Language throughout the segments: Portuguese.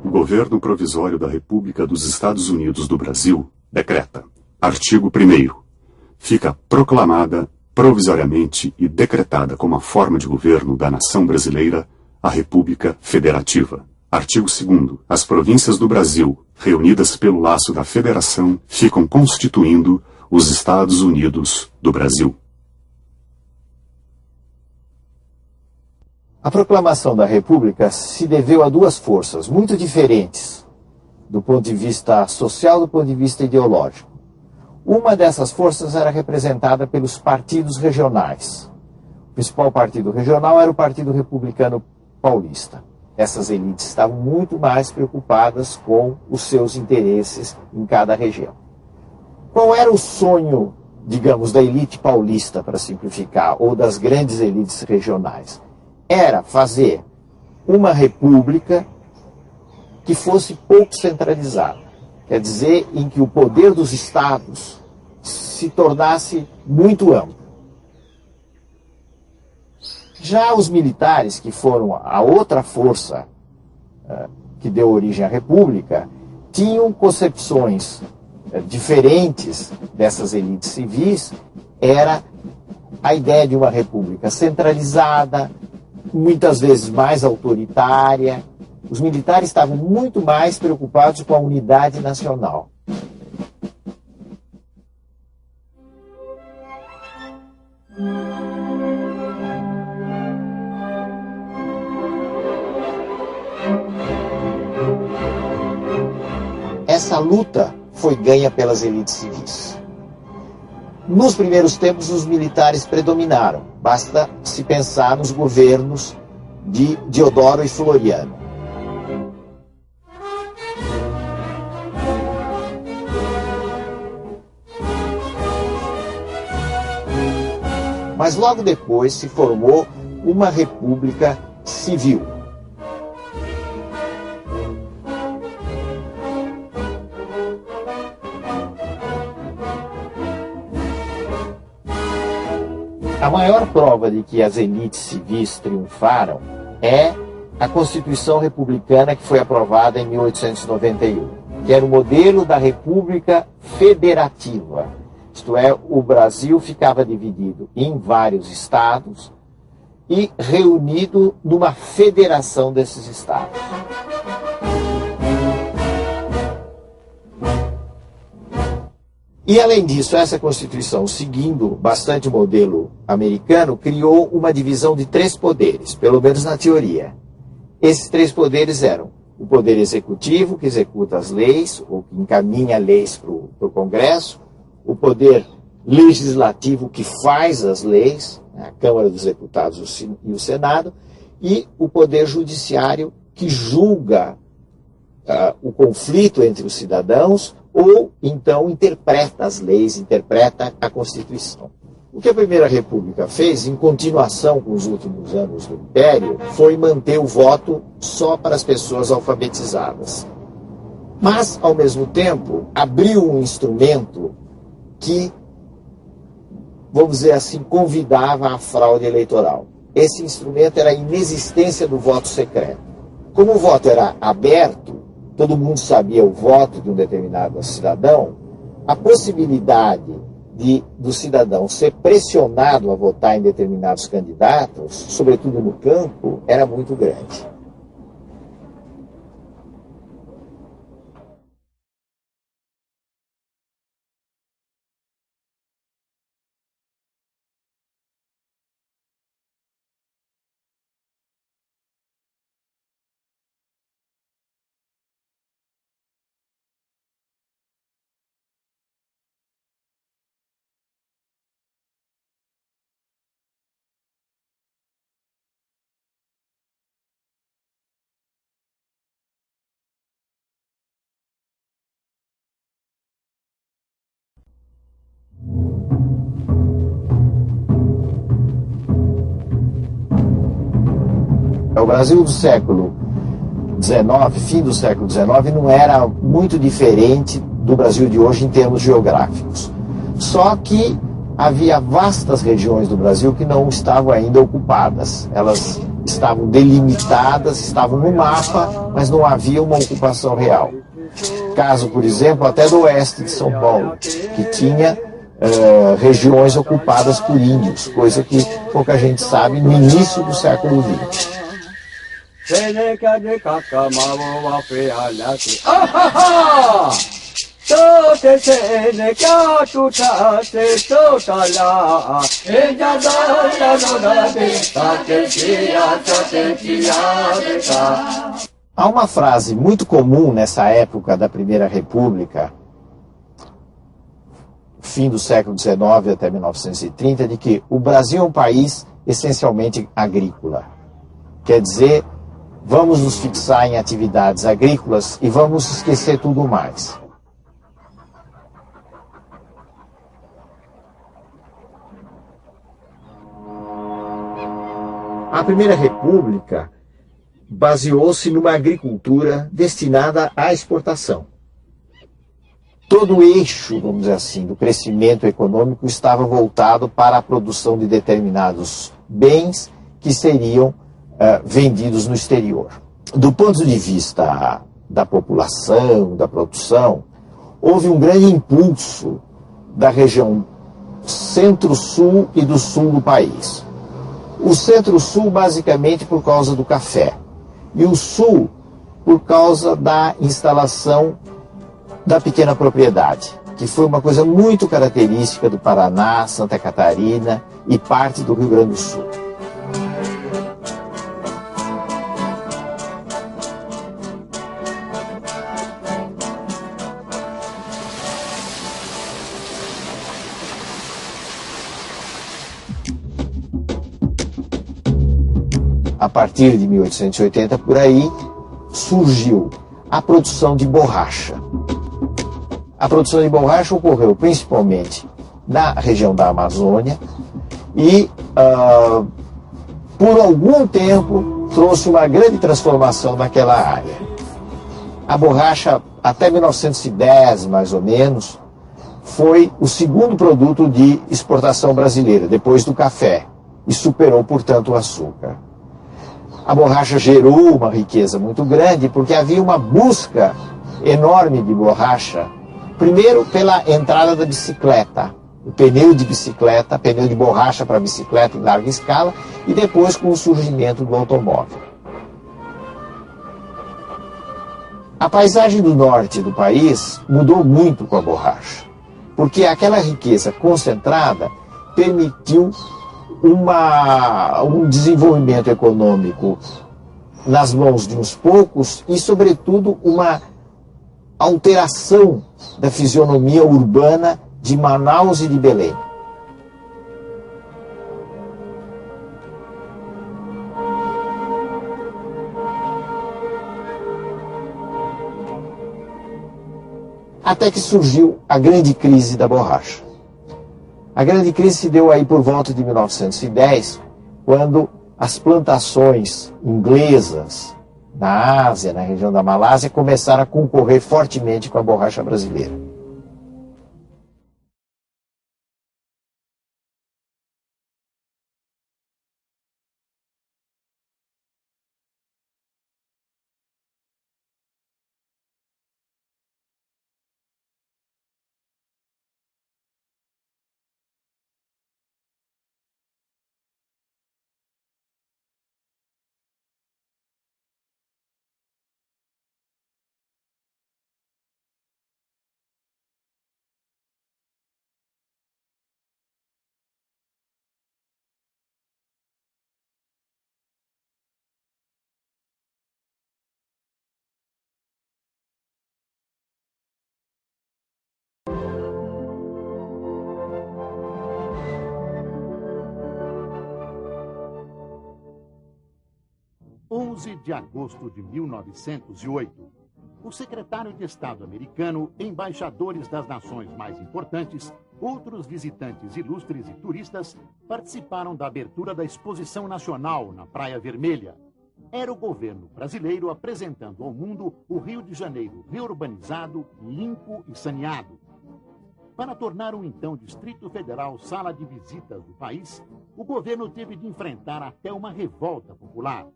O Governo Provisório da República dos Estados Unidos do Brasil decreta. Artigo 1º. Fica proclamada, provisoriamente e decretada como a forma de governo da nação brasileira a República Federativa. Artigo 2º. As províncias do Brasil, reunidas pelo laço da Federação, ficam constituindo os Estados Unidos do Brasil. A proclamação da República se deveu a duas forças muito diferentes, do ponto de vista social e do ponto de vista ideológico. Uma dessas forças era representada pelos partidos regionais. O principal partido regional era o Partido Republicano Paulista. Essas elites estavam muito mais preocupadas com os seus interesses em cada região. Qual era o sonho, digamos, da elite paulista, para simplificar, ou das grandes elites regionais? Era fazer uma república que fosse pouco centralizada. Quer dizer, em que o poder dos estados se tornasse muito amplo. Já os militares, que foram a outra força que deu origem à república, tinham concepções diferentes dessas elites civis. Era a ideia de uma república centralizada, muitas vezes mais autoritária. Os militares estavam muito mais preocupados com a unidade nacional. Essa luta foi ganha pelas elites civis. Nos primeiros tempos, os militares predominaram. Basta se pensar nos governos de Deodoro e Floriano. Mas logo depois se formou uma república civil. A maior prova de que as elites civis triunfaram é a Constituição Republicana, que foi aprovada em 1891, que era o modelo da República Federativa. Isto é, o Brasil ficava dividido em vários estados e reunido numa federação desses estados. E, além disso, essa Constituição, seguindo bastante o modelo americano, criou uma divisão de 3 poderes, pelo menos na teoria. Esses 3 poderes eram o poder executivo, que executa as leis, ou que encaminha leis para o Congresso, o poder legislativo, que faz as leis, a Câmara dos Deputados e o Senado, e o poder judiciário, que julga o conflito entre os cidadãos, ou então interpreta as leis, interpreta a Constituição. O que a Primeira República fez, em continuação com os últimos anos do Império, foi manter o voto só para as pessoas alfabetizadas. Mas, ao mesmo tempo, abriu um instrumento que, vamos dizer assim, convidava à fraude eleitoral. Esse instrumento era a inexistência do voto secreto. Como o voto era aberto, todo mundo sabia o voto de um determinado cidadão, a possibilidade do cidadão ser pressionado a votar em determinados candidatos, sobretudo no campo, era muito grande. O Brasil do século XIX, fim do século XIX, não era muito diferente do Brasil de hoje em termos geográficos. Só que havia vastas regiões do Brasil que não estavam ainda ocupadas. Elas estavam delimitadas, estavam no mapa, mas não havia uma ocupação real. Caso, por exemplo, até do oeste de São Paulo, que tinha regiões ocupadas por índios, coisa que pouca gente sabe no início do século XX. Há uma frase muito comum nessa época da Primeira República, fim do século XIX até 1930, de que o Brasil é um país essencialmente agrícola. Quer dizer, vamos nos fixar em atividades agrícolas e vamos esquecer tudo mais. A Primeira República baseou-se numa agricultura destinada à exportação. Todo o eixo, vamos dizer assim, do crescimento econômico estava voltado para a produção de determinados bens que seriam vendidos no exterior. Do ponto de vista da população, da produção, houve um grande impulso da região centro-sul e do sul do país. O centro-sul basicamente por causa do café e o sul por causa da instalação da pequena propriedade, que foi uma coisa muito característica do Paraná, Santa Catarina e parte do Rio Grande do Sul. A partir de 1880, por aí, surgiu a produção de borracha. A produção de borracha ocorreu principalmente na região da Amazônia e, por algum tempo, trouxe uma grande transformação naquela área. A borracha, até 1910, mais ou menos, foi o segundo produto de exportação brasileira, depois do café, e superou, portanto, o açúcar. A borracha gerou uma riqueza muito grande porque havia uma busca enorme de borracha, primeiro pela entrada da bicicleta, o pneu de bicicleta, pneu de borracha para bicicleta em larga escala, e depois com o surgimento do automóvel. A paisagem do norte do país mudou muito com a borracha, porque aquela riqueza concentrada permitiu um desenvolvimento econômico nas mãos de uns poucos e, sobretudo, uma alteração da fisionomia urbana de Manaus e de Belém. Até que surgiu a grande crise da borracha. A grande crise se deu aí por volta de 1910, quando as plantações inglesas na Ásia, na região da Malásia, começaram a concorrer fortemente com a borracha brasileira. Em 11 de agosto de 1908, o secretário de Estado americano, embaixadores das nações mais importantes, outros visitantes ilustres e turistas participaram da abertura da Exposição Nacional na Praia Vermelha. era o governo brasileiro apresentando ao mundo o Rio de Janeiro reurbanizado, limpo e saneado. Para tornar o então Distrito Federal sala de visitas do país, o governo teve de enfrentar até uma revolta popular.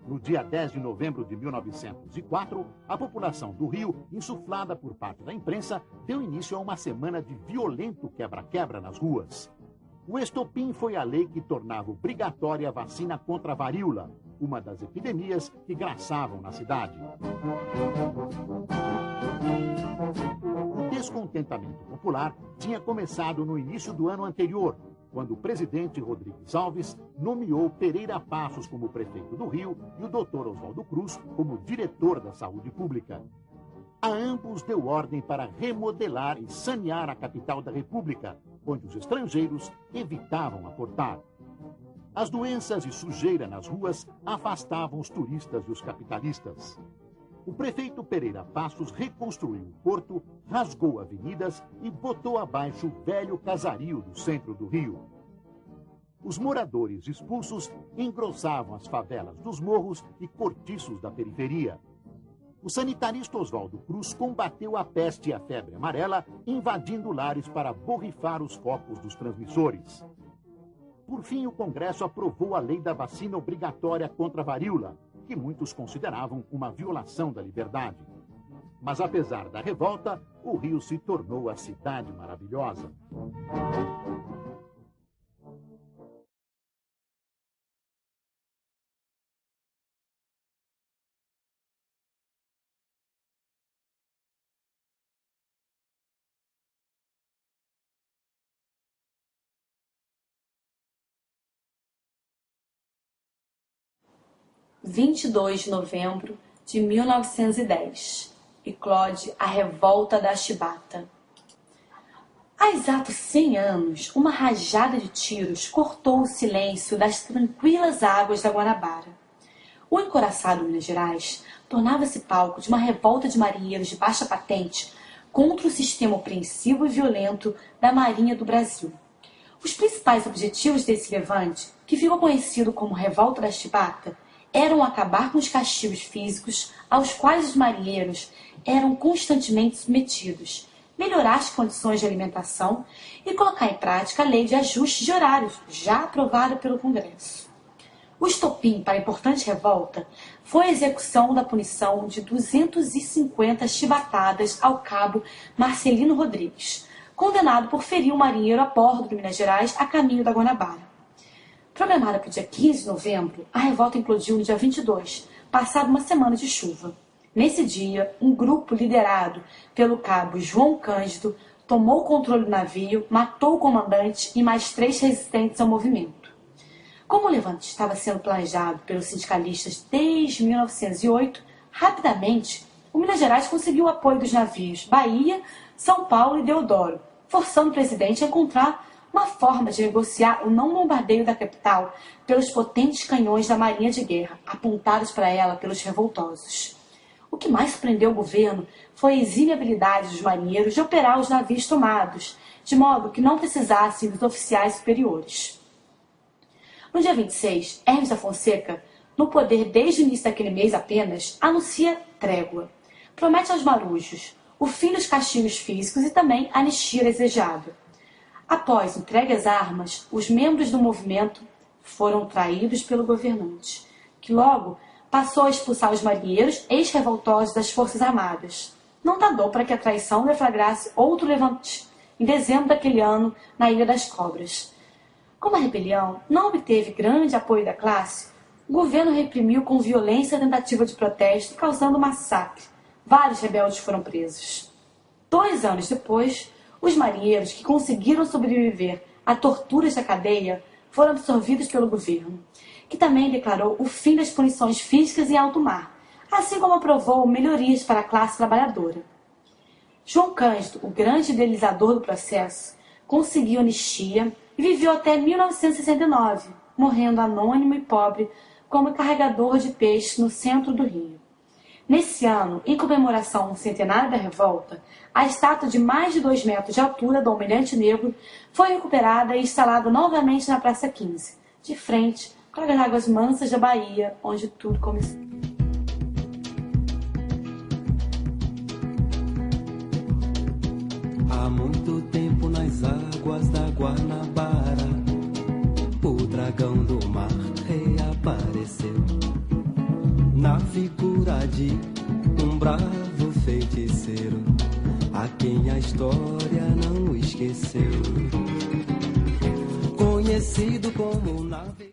No dia 10 de novembro de 1904, a população do Rio, insuflada por parte da imprensa, deu início a uma semana de violento quebra-quebra nas ruas. O estopim foi a lei que tornava obrigatória a vacina contra a varíola, uma das epidemias que graçavam na cidade. O descontentamento popular tinha começado no início do ano anterior, quando o presidente Rodrigues Alves nomeou Pereira Passos como prefeito do Rio e o Dr. Oswaldo Cruz como diretor da saúde pública. A ambos deu ordem para remodelar e sanear a capital da República, onde os estrangeiros evitavam aportar. As doenças e sujeira nas ruas afastavam os turistas e os capitalistas. O prefeito Pereira Passos reconstruiu o porto, rasgou avenidas e botou abaixo o velho casario do centro do Rio. Os moradores expulsos engrossavam as favelas dos morros e cortiços da periferia. O sanitarista Oswaldo Cruz combateu a peste e a febre amarela, invadindo lares para borrifar os focos dos transmissores. Por fim, o Congresso aprovou a lei da vacina obrigatória contra a varíola, que muitos consideravam uma violação da liberdade. Mas apesar da revolta, o Rio se tornou a cidade maravilhosa. – 22 de novembro de 1910, eclode a Revolta da Chibata. Há exatos 100 anos, uma rajada de tiros cortou o silêncio das tranquilas águas da Guanabara. O encouraçado Minas Gerais tornava-se palco de uma revolta de marinheiros de baixa patente contra o sistema opressivo e violento da Marinha do Brasil. Os principais objetivos desse levante, que ficou conhecido como Revolta da Chibata, eram acabar com os castigos físicos aos quais os marinheiros eram constantemente submetidos, melhorar as condições de alimentação e colocar em prática a lei de ajuste de horários, já aprovada pelo Congresso. O estopim para a importante revolta foi a execução da punição de 250 chibatadas ao cabo Marcelino Rodrigues, condenado por ferir um marinheiro a bordo do Minas Gerais a caminho da Guanabara. Programada para o dia 15 de novembro, a revolta implodiu no dia 22, passada uma semana de chuva. Nesse dia, um grupo liderado pelo cabo João Cândido tomou o controle do navio, matou o comandante e mais 3 resistentes ao movimento. Como o levante estava sendo planejado pelos sindicalistas desde 1908, rapidamente, o Minas Gerais conseguiu o apoio dos navios Bahia, São Paulo e Deodoro, forçando o presidente a encontrar uma forma de negociar o não bombardeio da capital pelos potentes canhões da Marinha de Guerra, apontados para ela pelos revoltosos. O que mais surpreendeu o governo foi a exímia habilidade dos marinheiros de operar os navios tomados, de modo que não precisassem dos oficiais superiores. No dia 26, Hermes da Fonseca, no poder desde o início daquele mês apenas, anuncia trégua. Promete aos marujos o fim dos castigos físicos e também a anistia desejada. Após entregue às armas, os membros do movimento foram traídos pelo governante, que logo passou a expulsar os marinheiros ex-revoltosos das Forças Armadas. Não tardou para que a traição deflagrasse outro levante, em dezembro daquele ano, na Ilha das Cobras. Como a rebelião não obteve grande apoio da classe, o governo reprimiu com violência a tentativa de protesto, causando massacre. Vários rebeldes foram presos. 2 anos depois, os marinheiros que conseguiram sobreviver a torturas da cadeia foram absorvidos pelo governo, que também declarou o fim das punições físicas em alto mar, assim como aprovou melhorias para a classe trabalhadora. João Cândido, o grande idealizador do processo, conseguiu anistia e viveu até 1969, morrendo anônimo e pobre como carregador de peixe no centro do Rio. Nesse ano, em comemoração ao centenário da revolta, a estátua de mais de 2 metros de altura do Almirante Negro foi recuperada e instalada novamente na Praça 15, de frente Claro, nas águas mansas da Bahia, onde tudo começou. Há muito tempo nas águas da Guanabara, o dragão do mar reapareceu na figura de um bravo feiticeiro, a quem a história não esqueceu. Conhecido como nave